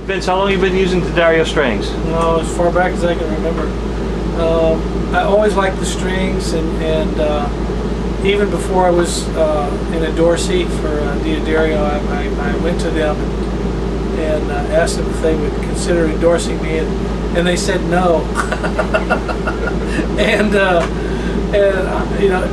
Vince, how long have you been using D'Addario strings? No, as far back as I can remember. I always liked the strings, and even before I was in a Dorsey for D'Addario, I went to them and asked them if they would consider endorsing me, and they said no. and you know,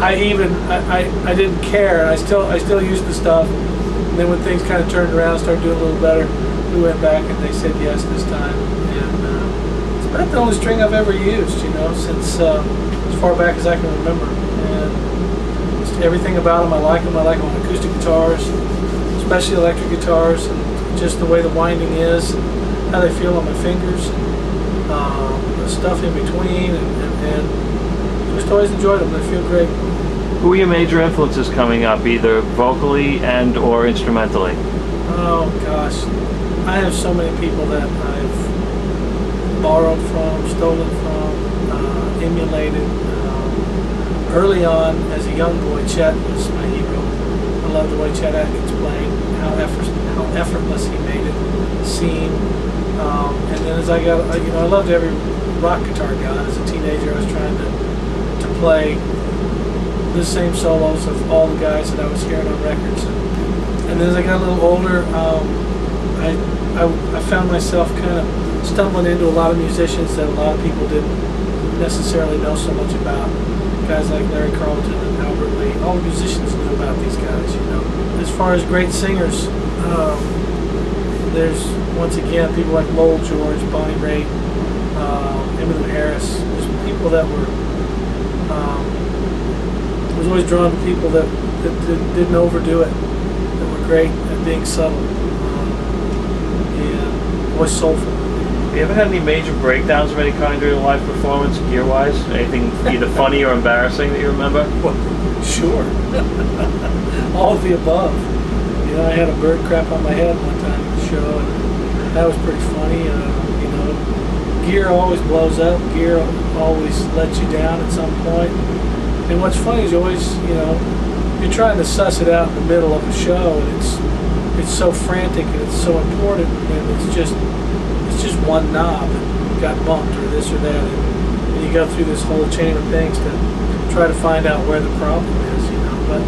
I didn't care. I still used the stuff. And then when things kind of turned around, started doing a little better, we went back and they said yes this time. And it's about the only string I've ever used, you know, since as far back as I can remember. And just everything about them, I like them. I like them on acoustic guitars, especially electric guitars, and just the way the winding is, and how they feel on my fingers, the stuff in between, and just always enjoyed them. They feel great. Who are your major influences coming up, either vocally and or instrumentally? Oh gosh, I have so many people that I've borrowed from, stolen from, emulated. Early on, as a young boy, Chet was my hero. I loved the way Chet Atkins played, how effortless he made it seem. And then as I got, you know, I loved every rock guitar guy. As a teenager, I was trying to play the same solos of all the guys that I was hearing on records. And then as I got a little older, I found myself kind of stumbling into a lot of musicians that a lot of people didn't necessarily know so much about. Guys like Larry Carlton and Albert Lee. All the musicians knew about these guys, you know. As far as great singers, there's, once again, people like Lowell George, Bonnie Raitt, Emmylou Harris. There's people that were, I was always drawn to people that didn't overdo it, that were great at being subtle, and always soulful. Have you ever had any major breakdowns of any kind during a live performance, gear-wise? Anything either funny or embarrassing that you remember? Well, sure. All of the above. You know, I had a bird crap on my head one time at the show, and that was pretty funny. You know, gear always blows up. Gear always lets you down at some point. And what's funny is you always, you know, you're trying to suss it out in the middle of a show, and it's so frantic and it's so important, and it's just one knob that got bumped or this or that, and you go through this whole chain of things to try to find out where the problem is, you know. But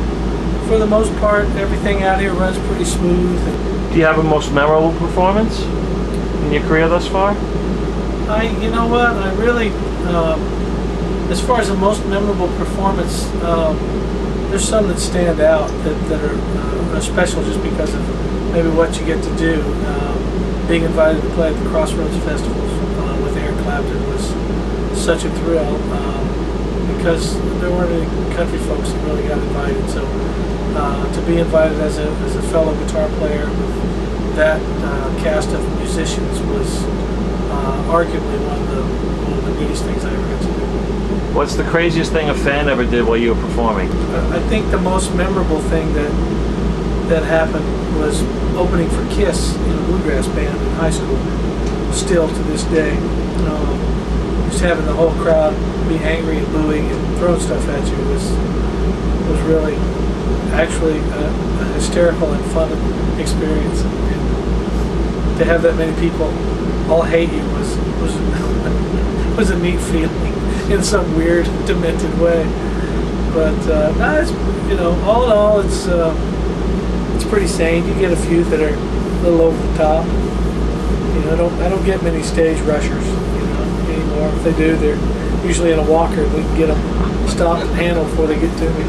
for the most part, everything out here runs pretty smooth. Do you have a most memorable performance in your career thus far? You know what, I really, as far as the most memorable performance, there's some that stand out that are special just because of maybe what you get to do. Being invited to play at the Crossroads Festivals with Eric Clapton was such a thrill, because there weren't any country folks that really got invited. So to be invited as a fellow guitar player with that cast of musicians was arguably one of the neatest things I ever got to do. What's the craziest thing a fan ever did while you were performing? I think the most memorable thing that happened was opening for Kiss in a bluegrass band in high school. Still to this day, just having the whole crowd be angry and booing and throwing stuff at you was really actually a hysterical and fun experience. And to have that many people all hate you was a neat feeling in some weird, demented way. But no, it's, you know, all in all, it's pretty sane. You get a few that are a little over the top. You know, I don't get many stage rushers, you know, anymore. If they do, they're usually in a walker. We can get them stopped and handled before they get to me.